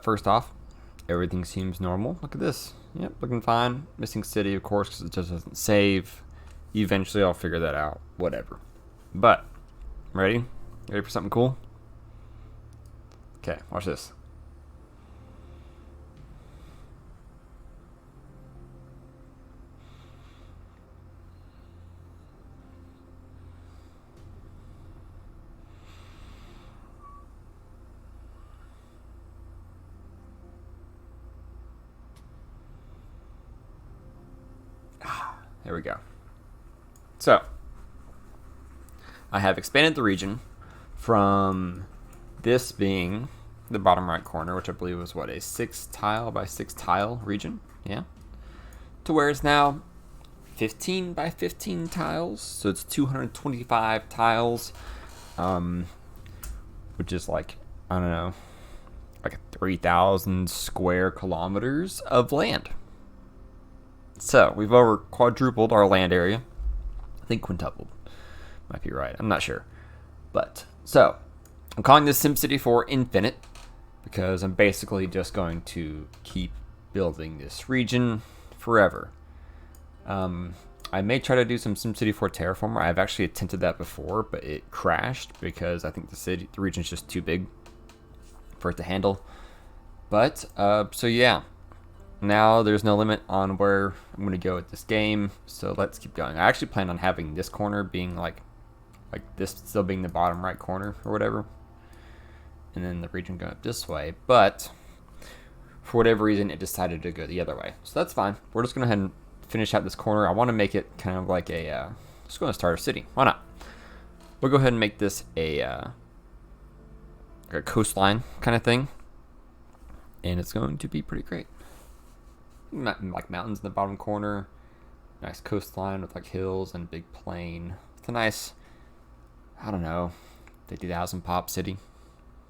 First off, everything seems normal. Look at this. Yep, looking fine. Missing city, of course, because it just doesn't save. Eventually, I'll figure that out. Whatever. But, ready? Ready for something cool? Okay, watch this. There we go. So, I have expanded the region from this being the bottom right corner, which I believe was what, a 6 tile by 6 tile region? Yeah. To where it's now 15 by 15 tiles. So it's 225 tiles, which is like, I don't know, like 3,000 square kilometers of land. So we've over quadrupled our land area. I think quintupled. Might be right. I'm not sure. But, so, I'm calling this SimCity 4 Infinite because I'm basically just going to keep building this region forever. I may try to do some SimCity 4 Terraformer. I've actually attempted that before, but it crashed because I think the region's just too big for it to handle. But, so yeah. Now there's no limit on where I'm going to go with this game, so let's keep going. I actually plan on having this corner being like this still being the bottom right corner or whatever, and then the region going up this way, but for whatever reason it decided to go the other way, so that's fine. We're just going to go ahead and finish out this corner. I want to make it kind of like a just going to start a city. Why not? We'll go ahead and make this a coastline kind of thing, and it's going to be pretty great. Like mountains in the bottom corner, nice coastline with like hills and big plain. It's a nice, I don't know, 50,000 pop city,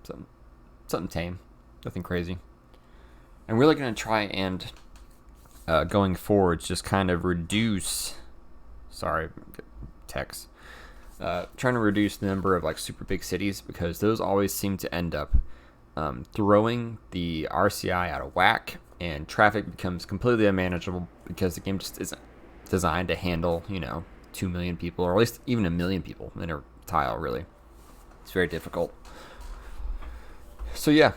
something tame, nothing crazy. I'm really gonna try and going forward just kind of reduce. Sorry, text. Trying to reduce the number of like super big cities because those always seem to end up throwing the RCI out of whack. And traffic becomes completely unmanageable because the game just isn't designed to handle, 2 million people, or at least even 1 million people in a tile, really. It's very difficult. So yeah,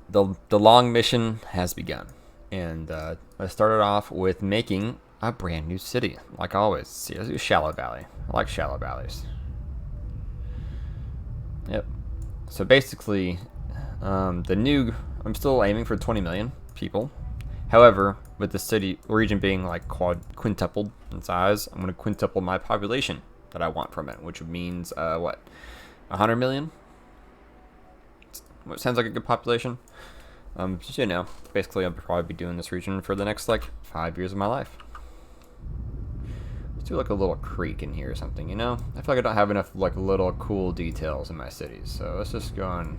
the long mission has begun. And I started off with making a brand new city, like always. See, let's do Shallow Valley. I like shallow valleys. Yep. So basically, I'm still aiming for 20 million people. However, with the city region being like quintupled in size, I'm going to quintuple my population that I want from it, which means 100 million. What sounds like a good population. Basically I'll probably be doing this region for the next like 5 years of my life. Let's do like a little creek in here or something. I feel like I don't have enough like little cool details in my cities, so let's just go on.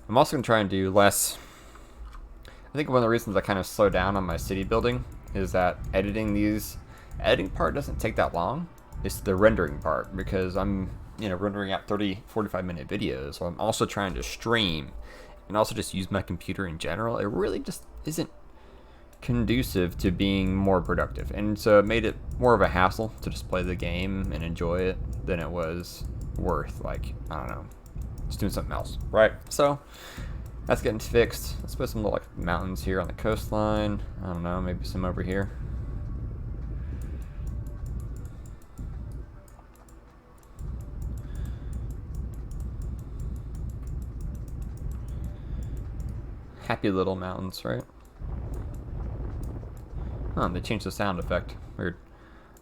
I'm also going to try and do less. I think one of the reasons I kind of slow down on my city building is that editing part doesn't take that long. It's the rendering part, because I'm, rendering out 30, 45-minute videos. So I'm also trying to stream and also just use my computer in general. It really just isn't conducive to being more productive. And so it made it more of a hassle to just play the game and enjoy it than it was worth, like, I don't know, just doing something else, right? So that's getting fixed. Let's put some little like mountains here on the coastline. I don't know, maybe some over here. Happy little mountains, right? They changed the sound effect. Weird.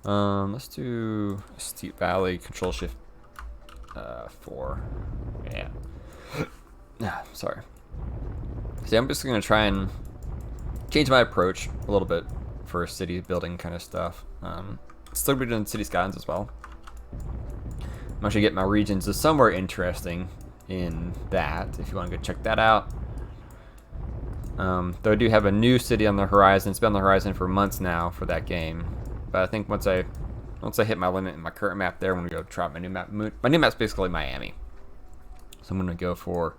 Let's do Steep Valley, Control Shift 4. Yeah. Sorry. See, I'm just gonna try and change my approach a little bit for city building kind of stuff. Still be doing city skylines as well. I'm actually getting my regions to somewhere interesting in that. If you want to go check that out. Though I do have a new city on the horizon. It's been on the horizon for months now for that game. But I think once I hit my limit in my current map there, I'm going to go try my new map. My new map's basically Miami. So I'm going to go for...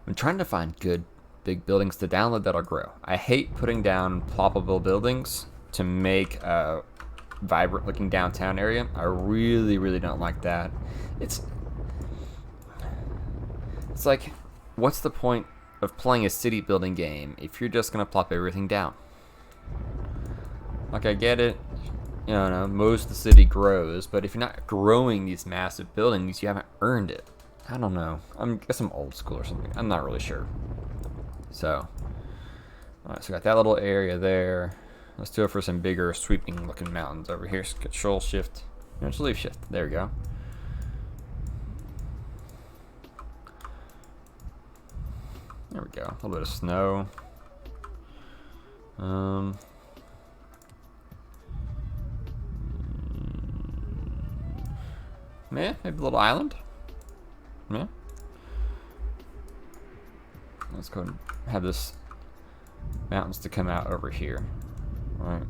I'm trying to find good big buildings to download that'll grow. I hate putting down ploppable buildings to make a vibrant looking downtown area. I really, really don't like that. It's like, what's the point of playing a city building game if you're just going to plop everything down? Like, I get it. You know, most of the city grows, but if you're not growing these massive buildings, you haven't earned it. I don't know. I guess I'm old school or something. I'm not really sure. So, alright, so we got that little area there. Let's do it for some bigger, sweeping looking mountains over here. Control Shift. No, just leave Shift. There we go. There we go. A little bit of snow. Yeah, maybe a little island. Yeah. Let's go and have this mountains to come out over here. All right.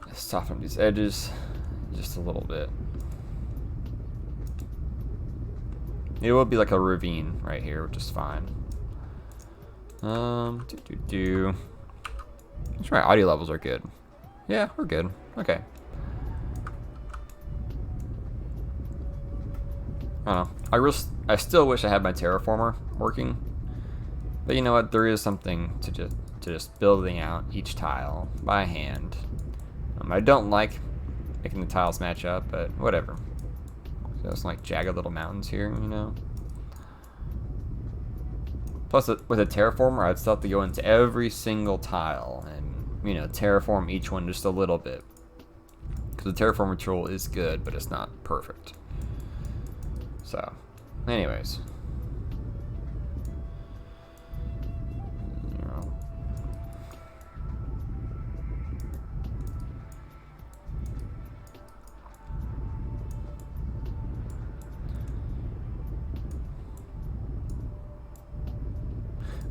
Let's soften these edges just a little bit. It will be like a ravine right here, which is fine. Make sure my audio levels are good. Yeah, we're good. Okay. I don't know. I still wish I had my terraformer working, but you know what? There is something to just building out each tile by hand. I don't like making the tiles match up, but whatever. Just like jagged little mountains here, you know. Plus, with a terraformer, I'd still have to go into every single tile and, you know, terraform each one just a little bit. Because the terraformer tool is good, but it's not perfect. So, anyways.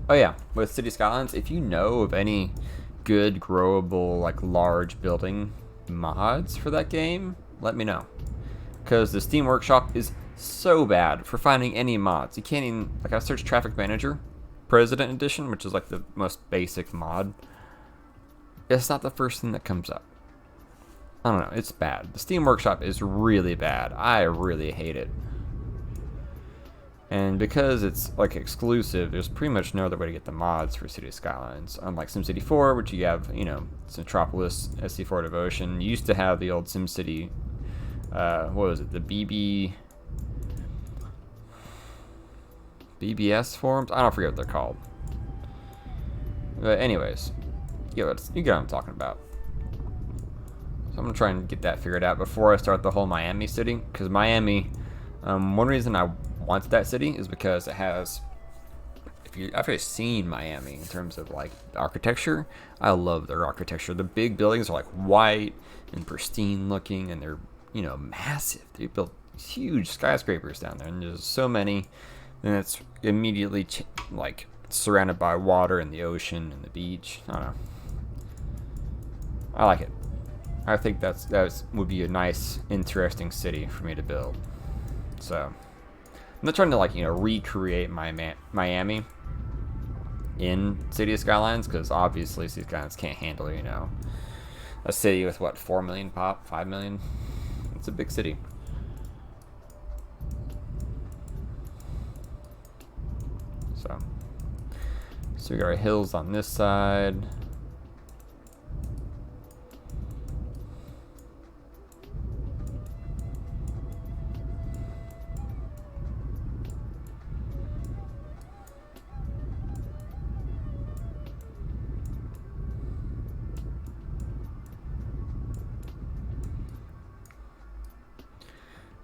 Oh yeah, with City Skylines, if you know of any good growable, like large building mods for that game, let me know. Because the Steam Workshop is so bad for finding any mods. You can't even, like, I searched Traffic Manager President Edition, which is like the most basic mod. It's not the first thing that comes up. I don't know, it's bad. The Steam Workshop is really bad. I really hate it. And because it's like exclusive, there's pretty much no other way to get the mods for City Skylines. Unlike SimCity 4, which you have, you know, Metropolis, SC4 Devotion. You used to have the old SimCity, what was it, the BBS forums? I don't forget what they're called. But anyways, you get what I'm talking about. So I'm going to try and get that figured out before I start the whole Miami city. Because Miami, one reason I wanted that city is because it has, I've already seen Miami in terms of like the architecture. I love their architecture. The big buildings are like white and pristine looking, and they're, you know, massive. They built huge skyscrapers down there, and there's so many. And it's immediately like surrounded by water and the ocean and the beach. I don't know. I like it. I think that would be a nice, interesting city for me to build. So I'm not trying to, like, you know, recreate Miami in City Skylines, because obviously City Skylines can't handle, you know, a city with what, 4 million pop, 5 million. It's a big city. So we got our hills on this side.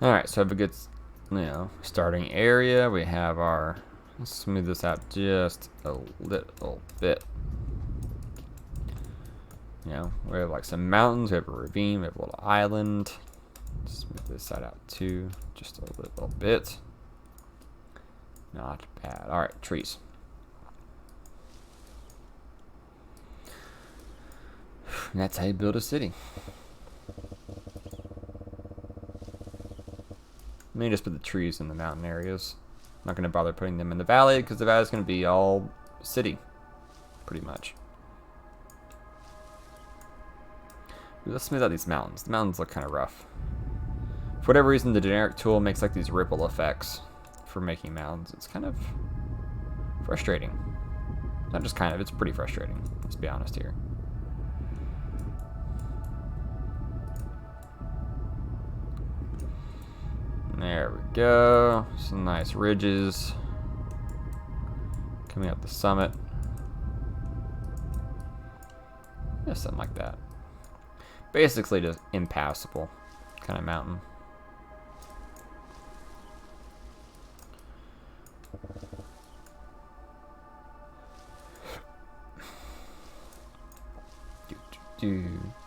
Alright, so I have a good, you know, starting area. We have our, let's smooth this out just a little bit. You know, we have like some mountains, we have a ravine, we have a little island. Smooth this side out too, just a little bit. Not bad. All right, trees. And that's how you build a city. Let me just put the trees in the mountain areas. I'm not going to bother putting them in the valley because the valley is going to be all city, pretty much. Let's smooth out these mountains. The mountains look kind of rough. For whatever reason, the generic tool makes like these ripple effects for making mountains. It's kind of frustrating. Not just kind of, it's pretty frustrating. Let's be honest here. There we go. Some nice ridges coming up the summit. Yeah, something like that. Basically just impassable kind of mountain.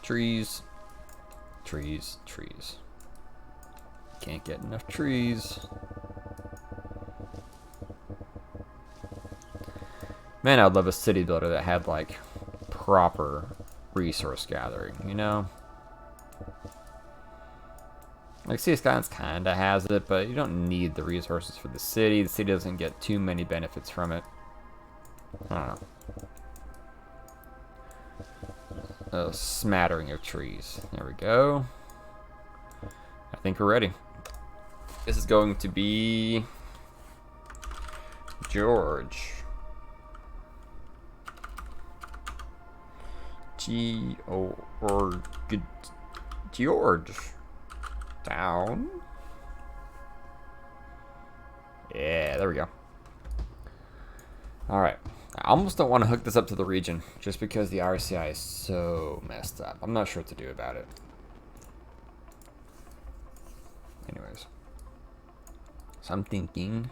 Trees, trees, trees. Can't get enough trees. Man, I'd love a city builder that had like proper resource gathering, you know? Like Sea Skylines kinda has it, but you don't need the resources for the city. The city doesn't get too many benefits from it. I don't know. A smattering of trees. There we go. I think we're ready. This is going to be George. George. Down. Yeah, there we go. Alright. I almost don't want to hook this up to the region just because the RCI is so messed up. I'm not sure what to do about it. Anyways. So I'm thinking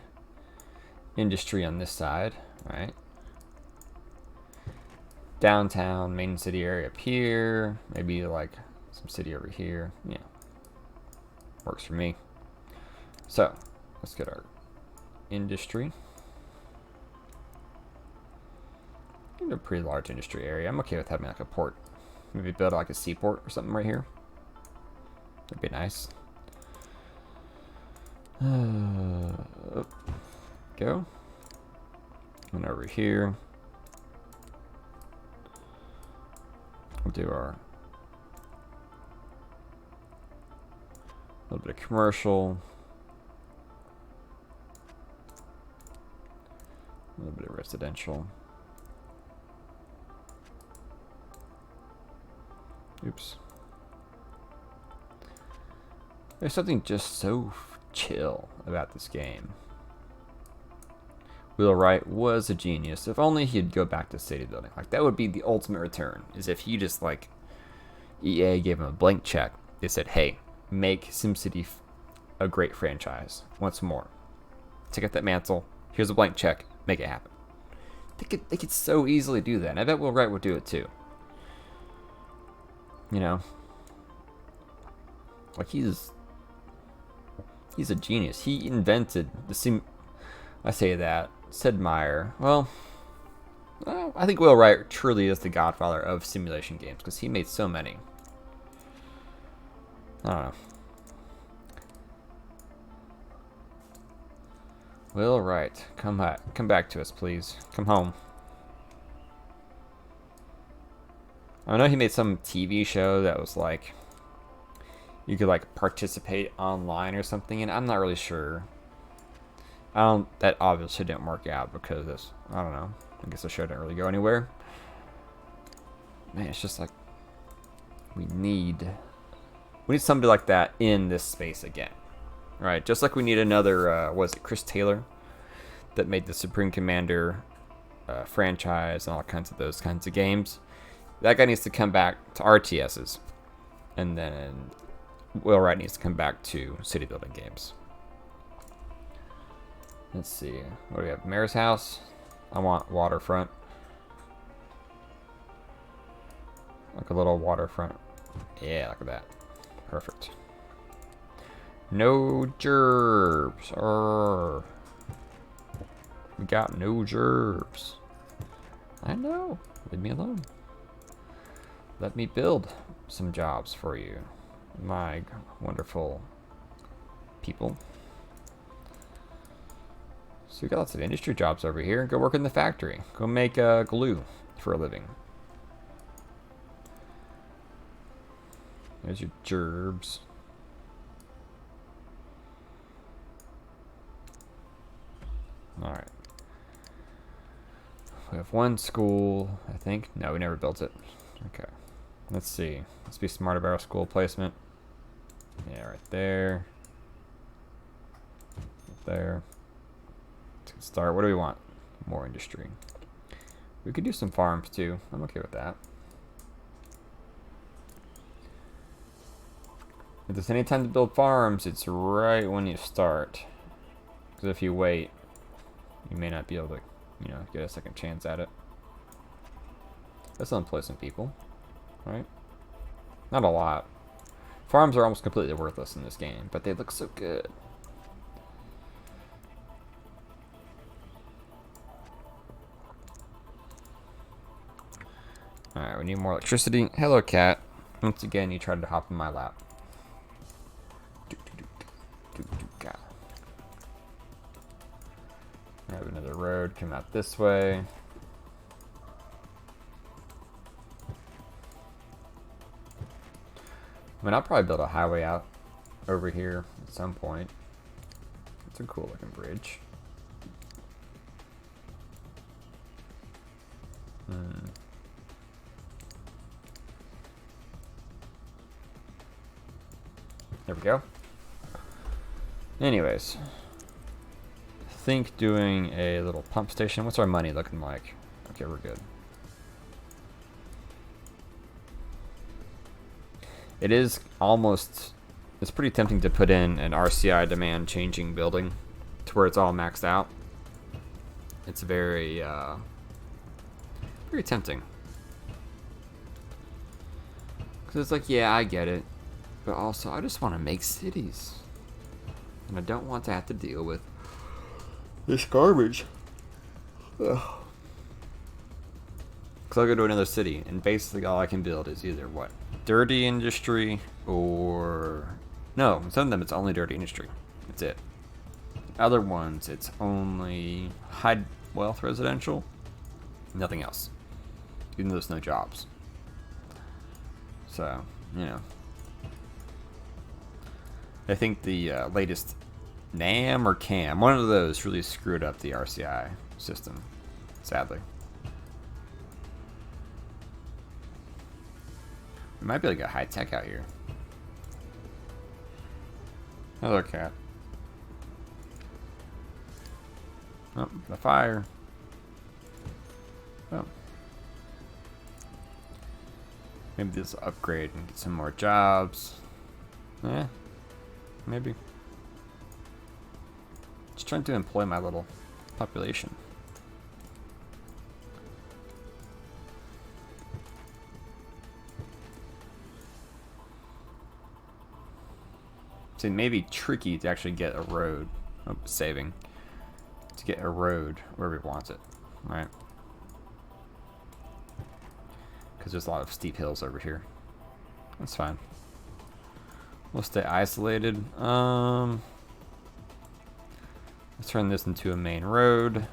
industry on this side, right? Downtown, main city area up here. Maybe like some city over here. Yeah. Works for me. So, let's get our industry. A pretty large industry area. I'm okay with having like a port. Maybe build like a seaport or something right here. That'd be nice. Go. And over here, we'll do our little bit of commercial, a little bit of residential. Oops. There's something just so chill about this game. Wheelwright was a genius. If only he'd go back to city building. Like, that would be the ultimate return, is if he just, like, EA gave him a blank check. They said, hey, make SimCity a great franchise once more. Take out that mantle. Here's a blank check. Make it happen. They could so easily do that. And I bet Wheelwright would do it too. You know, like he's a genius. He invented the I say that. Sid Meier. Well, I think Wheelwright truly is the godfather of simulation games because he made so many. I don't know. Wheelwright, come back to us, please. Come home. I know he made some TV show that was like you could like participate online or something, and I'm not really sure. That obviously didn't work out because I don't know. I guess the show didn't really go anywhere. Man, it's just like we need somebody like that in this space again, right? Just like we need another. Was it Chris Taylor that made the Supreme Commander franchise and all kinds of those kinds of games? That guy needs to come back to RTSs, and then Wheelwright needs to come back to city building games. Let's see. What do we have? Mayor's house. I want waterfront. Like a little waterfront. Yeah, look at that. Perfect. No gerbs. We got no gerbs. I know. Leave me alone. Let me build some jobs for you, my wonderful people. So we got lots of industry jobs over here. Go work in the factory. Go make glue for a living. There's your gerbs. Alright. We have one school, I think. No, we never built it. Okay. Let's see. Let's be smart about our school placement. Yeah, right there. Right there. Let's start. What do we want? More industry. We could do some farms too. I'm okay with that. If there's any time to build farms, it's right when you start. Because if you wait, you may not be able to, you know, get a second chance at it. That's unpleasant, people. Right? Not a lot. Farms are almost completely worthless in this game, but they look so good. Alright, we need more electricity. Hello, cat. Once again, you tried to hop in my lap. I have another road coming out this way. I mean, I'll probably build a highway out over here at some point. It's a cool looking bridge. There we go. Anyways, I think doing a little pump station. What's our money looking like? Okay, we're good. It is almost, it's pretty tempting to put in an RCI demand changing building to where it's all maxed out. It's very, very tempting. Because it's like, yeah, I get it. But also, I just want to make cities. And I don't want to have to deal with this garbage. Ugh. Because I'll go to another city, and basically all I can build is either what? Dirty industry, or... No, some of them it's only dirty industry. That's it. Other ones, it's only high wealth residential. Nothing else. Even though there's no jobs. So, you know. I think the latest NAM or CAM, one of those really screwed up the RCI system, sadly. We might be able to get high tech out here. Hello, cat. Oh, the fire. Oh. Maybe this will upgrade and get some more jobs. Yeah. Maybe. Just trying to employ my little population. So it may be tricky to actually get a road. Oh, saving. To get a road wherever we want it. Right? Because there's a lot of steep hills over here. That's fine. We'll stay isolated. Let's turn this into a main road.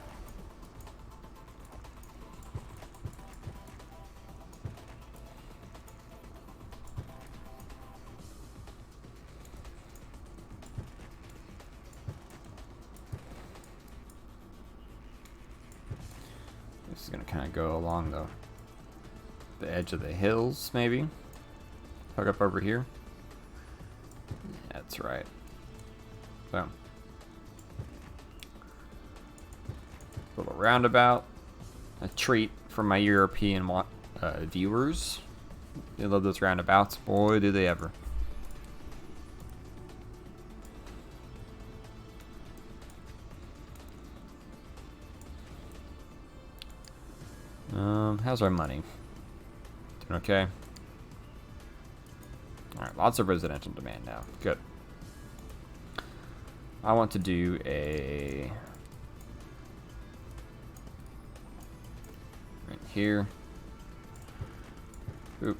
This is gonna kind of go along the edge of the hills, maybe. Hook up over here. That's right. So, little roundabout. A treat for my European viewers. They love those roundabouts. Boy, do they ever. How's our money? Doing okay? Alright, lots of residential demand now. Good. I want to do a right here. Oop.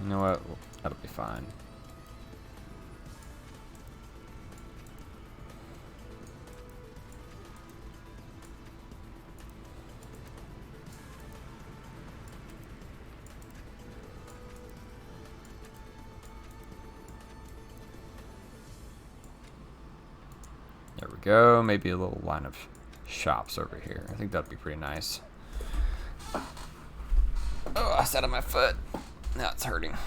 You know what? That'll be fine. There we go. Maybe a little line of shops over here. I think that'd be pretty nice. Oh, I sat on my foot. Now it's hurting. I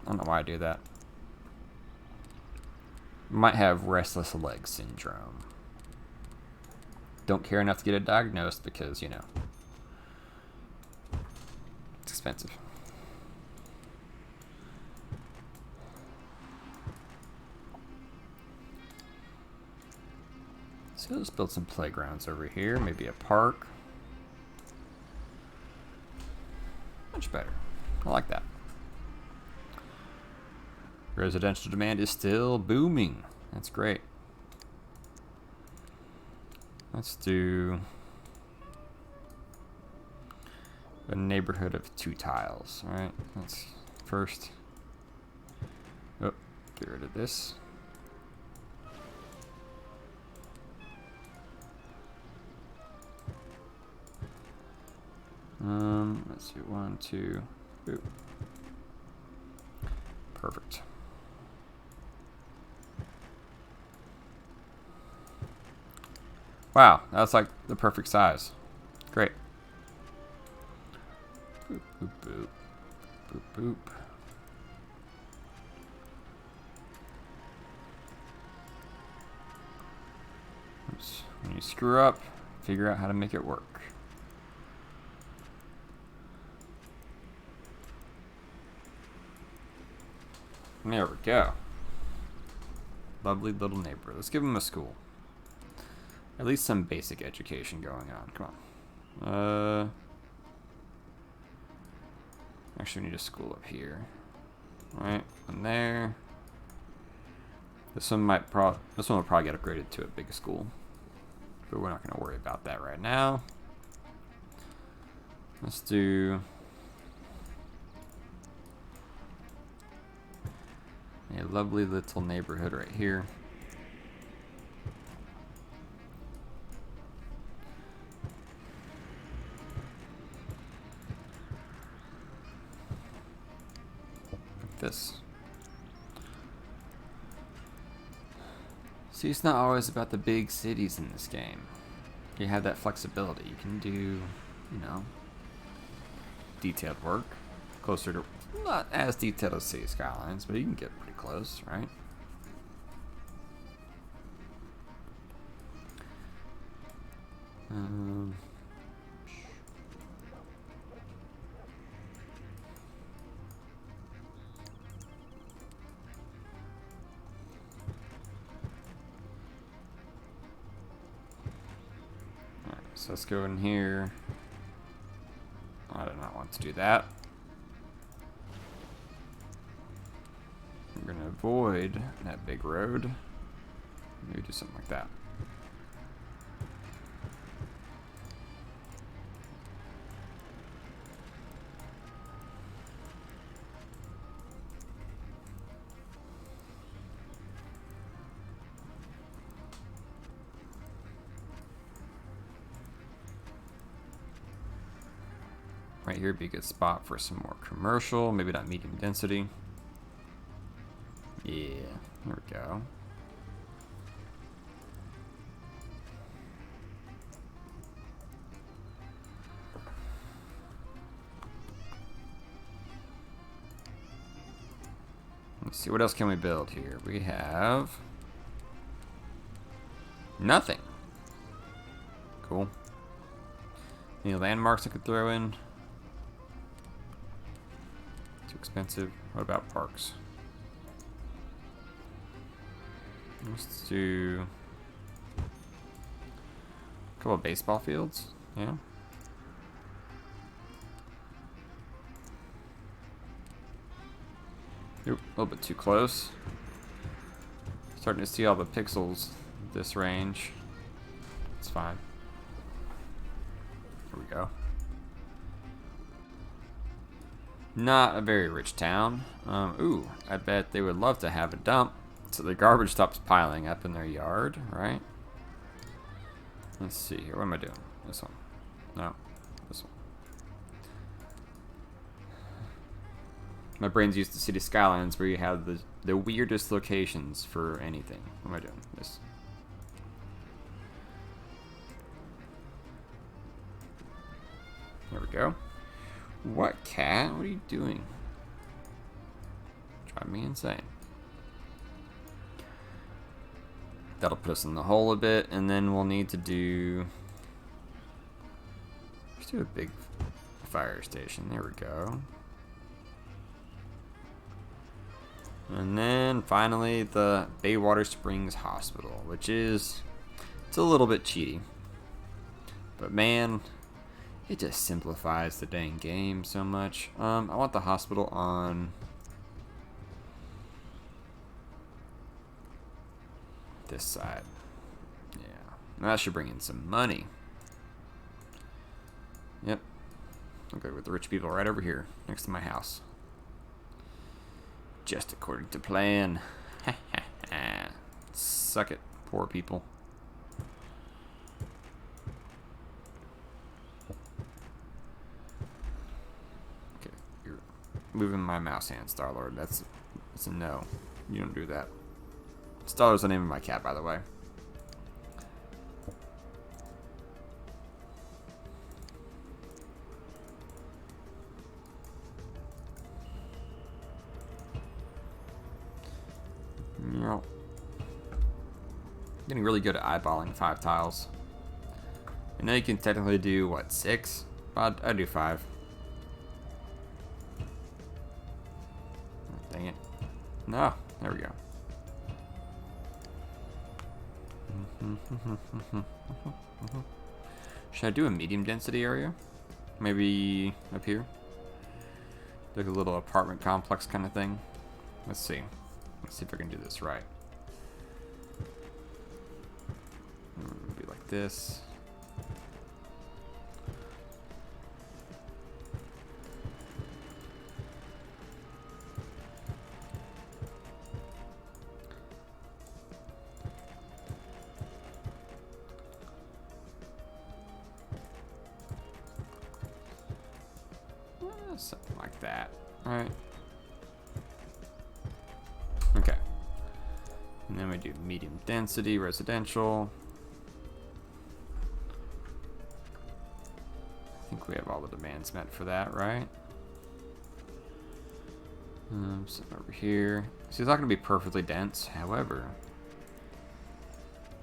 don't know why I do that. Might have restless leg syndrome. Don't care enough to get it diagnosed because, you know, it's expensive. So let's build some playgrounds over here. Maybe a park. Much better. I like that. Residential demand is still booming. That's great. Let's do a neighborhood of 2 tiles. All right, let's first. Oh, get rid of this. Let's see, 1, 2. Ooh. Perfect. Wow, that's like the perfect size. Great. Boop, boop, boop. Boop, boop. Oops. When you screw up, figure out how to make it work. There we go. Lovely little neighborhood. Let's give them a school. At least some basic education going on. Come on. Actually, we need a school up here. Alright, one there. This one will probably get upgraded to a big school. But we're not going to worry about that right now. Let's do a lovely little neighborhood right here. Like this. See, it's not always about the big cities in this game. You have that flexibility. You can do, you know, detailed work. Closer to, not as detailed as City Skylines, but you can get pretty close, right? Alright, so let's go in here. I do not want to do that. We're going to avoid that big road. Maybe do something like that. Right here would be a good spot for some more commercial, maybe not medium density. Yeah, there we go. Let's see, what else can we build here? We have nothing. Cool. Any landmarks I could throw in? Too expensive. What about parks? Let's do a couple of baseball fields. Yeah. Oop, a little bit too close. Starting to see all the pixels this range. It's fine. Here we go. Not a very rich town. Ooh, I bet they would love to have a dump so the garbage stops piling up in their yard, right? Let's see here. What am I doing? This one. No, this one. My brain's used to city skylines where you have the weirdest locations for anything. What am I doing? This. There we go. What, cat? What are you doing? Drive me insane. That'll put us in the hole a bit, and then we'll need to do... Let's do a big fire station. There we go. And then finally the Baywater Springs Hospital, which is... It's a little bit cheaty. But man... It just simplifies the dang game so much. I want the hospital on this side. Yeah, that should bring in some money. Yep. Okay, with the rich people right over here, next to my house. Just according to plan. Suck it, poor people. Moving my mouse hand, Star-Lord. That's a no. You don't do that. Star-Lord's the name of my cat, by the way. Yep. Getting really good at eyeballing 5 tiles. I know you can technically do, what, 6? But I do 5. Dang it. No, there we go. Should I do a medium density area? Maybe up here? Like a little apartment complex kind of thing? Let's see. Let's see if I can do this right. Maybe like this. Something like that. Alright. Okay. And then we do medium density, residential. I think we have all the demands met for that, right? Something over here. So it's not going to be perfectly dense, however,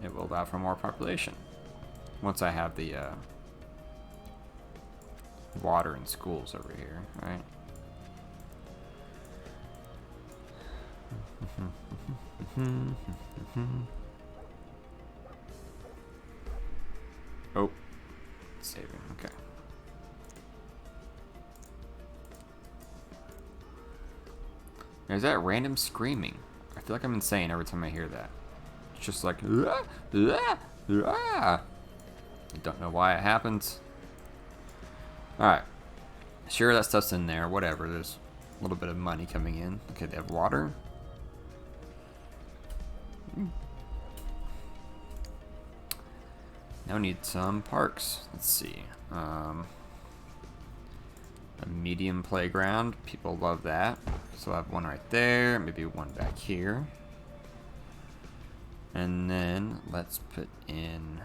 it will allow for more population. Once I have the water and schools over here, right? Oh, saving, okay. There's that random screaming. I feel like I'm insane every time I hear that. It's just like, ah, ah, ah. I don't know why it happens. Alright. Sure, that stuff's in there. Whatever. There's a little bit of money coming in. Okay, they have water. Now we need some parks. Let's see. A medium playground. People love that. So I have one right there. Maybe one back here. And then let's put in...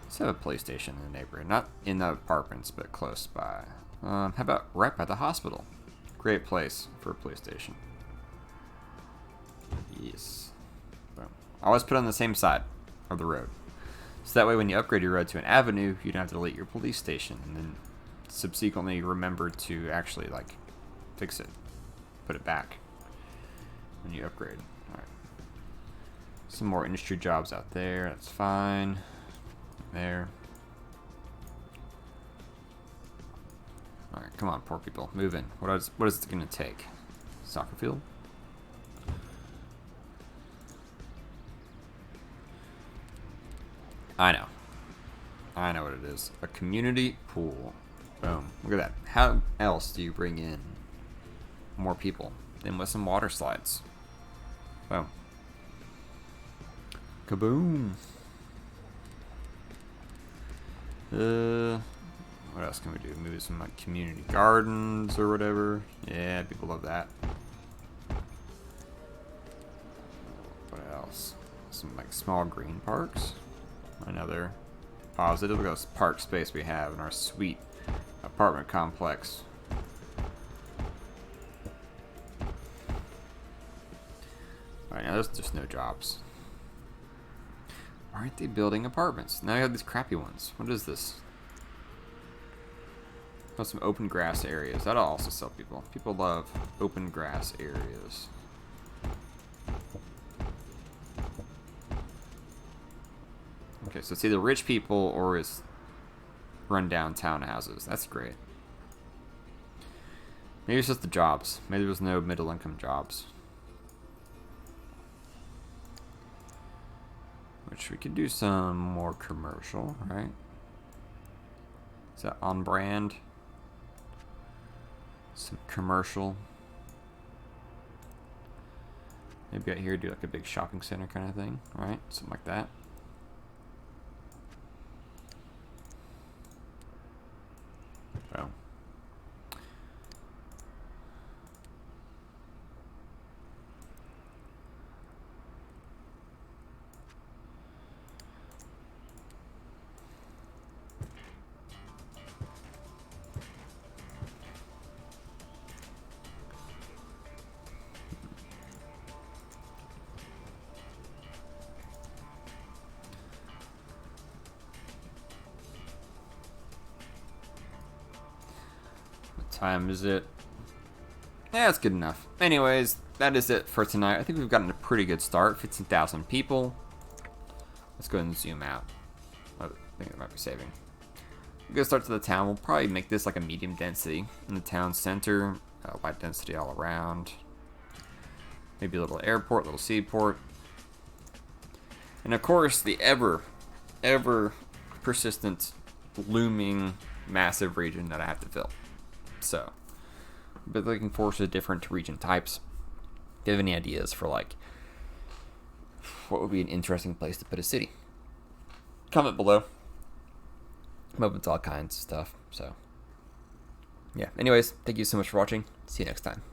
Let's have a PlayStation in the neighborhood. Not in the apartments, but close by. How about right by the hospital? Great place for a PlayStation. Yes. Boom. Always put on the same side of the road. So that way when you upgrade your road to an avenue, you don't have to delete your police station. And then subsequently remember to actually, like, fix it. Put it back when you upgrade. Alright. Some more industry jobs out there. That's fine. There. Alright, come on, poor people. Move in. What is it going to take? Soccer field? I know. I know what it is. A community pool. Boom. Look at that. How else do you bring in more people than with some water slides? Boom. Kaboom. What else can we do? Maybe some like community gardens or whatever. Yeah, people love that. What else? Some like small green parks. Another positive. Look at this park space we have in our sweet apartment complex. Alright, now there's just no jobs. Why aren't they building apartments? Now you have these crappy ones. What is this? Oh, some open grass areas. That'll also sell people. People love open grass areas. Okay, so it's either rich people or it's run-down townhouses. That's great. Maybe it's just the jobs. Maybe there's no middle-income jobs. Which we could do some more commercial, right? Is that on brand? Some commercial. Maybe out here do like a big shopping center kind of thing, right? Something like that. Oh. Time is it? Yeah, it's good enough. Anyways, that is it for tonight. I think we've gotten a pretty good start. 15,000 people. Let's go ahead and zoom out. I think it might be saving. We're gonna start to the town. We'll probably make this like a medium density in the town center. Light density all around. Maybe a little airport, little seaport. And of course, the ever persistent, looming, massive region that I have to fill. So, but looking forward to different region types. Do you have any ideas for like what would be an interesting place to put a city? Comment below. I'm open to all kinds of stuff. So, yeah. Anyways, thank you so much for watching. See you next time.